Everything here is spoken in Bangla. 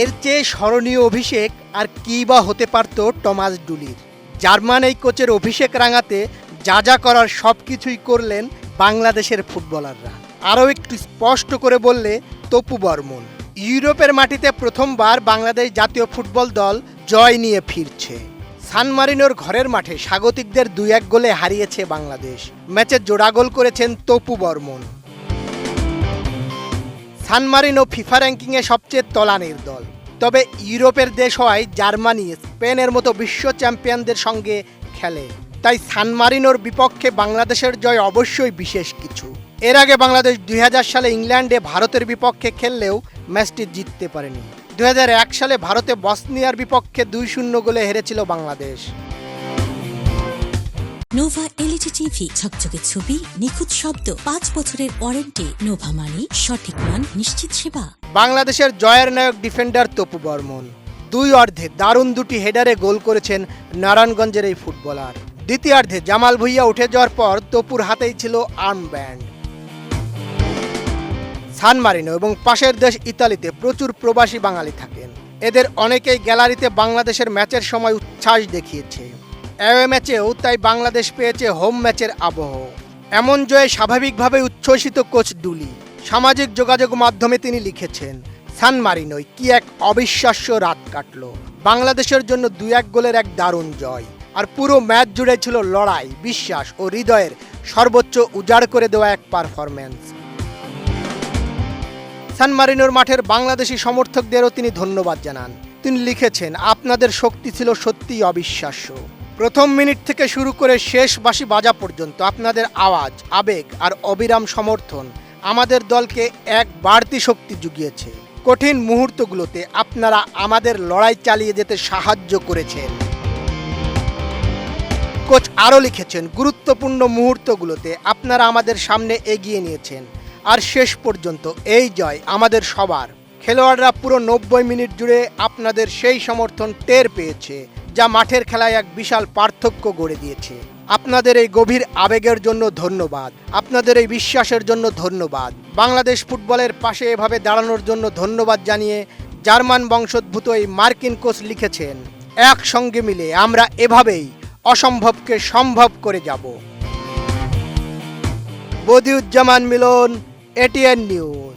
এর চেয়ে স্মরণীয় অভিষেক আর কী বা হতে পারত টমাস ডুলির। জার্মান এই কোচের অভিষেক রাঙাতে যা যা করার সব কিছুই করলেন বাংলাদেশের ফুটবলাররা। আরও একটু স্পষ্ট করে বললে তপু বর্মন। ইউরোপের মাটিতে প্রথমবার বাংলাদেশ জাতীয় ফুটবল দল জয় নিয়ে ফিরছে। সান মারিনোর ঘরের মাঠে স্বাগতিকদের 2-1 গোলে হারিয়েছে বাংলাদেশ। ম্যাচে জোড়া গোল করেছেন তপু বর্মন। সান মারিনো ফিফা র্যাঙ্কিংয়ে সবচেয়ে তলানির দল। তবে ইউরোপের দেশ হওয়ায় জার্মানি, স্পেনের মতো বিশ্ব চ্যাম্পিয়নদের সঙ্গে খেলে, তাই সান মারিনোর বিপক্ষে বাংলাদেশের জয় অবশ্যই বিশেষ কিছু। এর আগে বাংলাদেশ 2000 সালে ইংল্যান্ডে ভারতের বিপক্ষে খেললেও ম্যাচটি জিততে পারেনি। 2001 সালে ভারতে বসনিয়ার বিপক্ষে 2-0 গোলে হেরেছিল বাংলাদেশ। নোভা এলইডি টিভি, ঝকঝকে ছবি, নিখুঁত শব্দ, 5 বছরের ওয়ারেন্টি। নোভা মানে সঠিক মান, নিশ্চিত সেবা। বাংলাদেশের জয়ের নায়ক ডিফেন্ডার তপু বর্মন। 2 অর্ধে দারুণ 2টি হেডারে গোল করেছেন নারায়ণগঞ্জের এই ফুটবলার। দ্বিতীয়ার্ধে জামাল ভুঁইয়া উঠে যাওয়ার পর তপুর হাতেই ছিল আর্মব্যান্ড। সান মারিনো এবং পাশের দেশ ইতালিতে প্রচুর প্রবাসী বাঙালি থাকেন। এদের অনেকেই গ্যালারিতে বাংলাদেশের ম্যাচের সময় উচ্ছ্বাস দেখিয়েছে। অ্যাওয়ে ম্যাচেও তাই বাংলাদেশ পেয়েছে হোম ম্যাচের আবহ। এমন জয়ে স্বাভাবিকভাবে উচ্ছ্বসিত কোচ ডুলি। সামাজিক যোগাযোগ মাধ্যমে তিনি লিখেছেন, সান মারিনোয় কি এক অবিশ্বাস্য রাত কাটলো। বাংলাদেশের জন্য 2-1 গোলের এক দারুণ জয়। আর পুরো ম্যাচ জুড়ে ছিল লড়াই, বিশ্বাস ও হৃদয়ের সর্বোচ্চ উজাড় করে দেওয়া এক পারফরম্যান্স। সান মারিনোর মাঠের বাংলাদেশি সমর্থকদেরও তিনি ধন্যবাদ জানান। তিনি লিখেছেন, আপনাদের শক্তি ছিল সত্যিই অবিশ্বাস্য। প্রথম মিনিট থেকে শুরু করে শেষ বাঁশি বাজা পর্যন্ত আপনাদের আওয়াজ, আবেগ আর অবিরাম সমর্থন আমাদের দলকে এক বাড়তি শক্তি জুগিয়েছে। কঠিন মুহূর্তগুলোতে আপনারা আমাদের লড়াই চালিয়ে যেতে সাহায্য করেছেন। কোচ আরও লিখেছেন, গুরুত্বপূর্ণ মুহূর্তগুলোতে আপনারা আমাদের সামনে এগিয়ে নিয়েছেন। আর শেষ পর্যন্ত এই জয় আমাদের সবার। খেলোয়াড়রা পুরো 90 মিনিট জুড়ে আপনাদের সেই সমর্থন টের পেয়েছে, যা মাঠের খেলায় এক বিশাল পার্থক্য গড়ে দিয়েছে। আপনাদের এই গভীর আবেগের জন্য ধন্যবাদ, আপনাদের এই বিশ্বাসের জন্য ধন্যবাদ। বাংলাদেশ ফুটবলের পাশে এভাবে দাঁড়ানোর জন্য ধন্যবাদ জানিয়ে জার্মান বংশোদ্ভূত এই মার্কিন কোচ লিখেছেন, একসঙ্গে মিলে আমরা এভাবেই অসম্ভবকে সম্ভব করে যাব। বদিউজ্জামান মিলন, এটিএন নিউজ।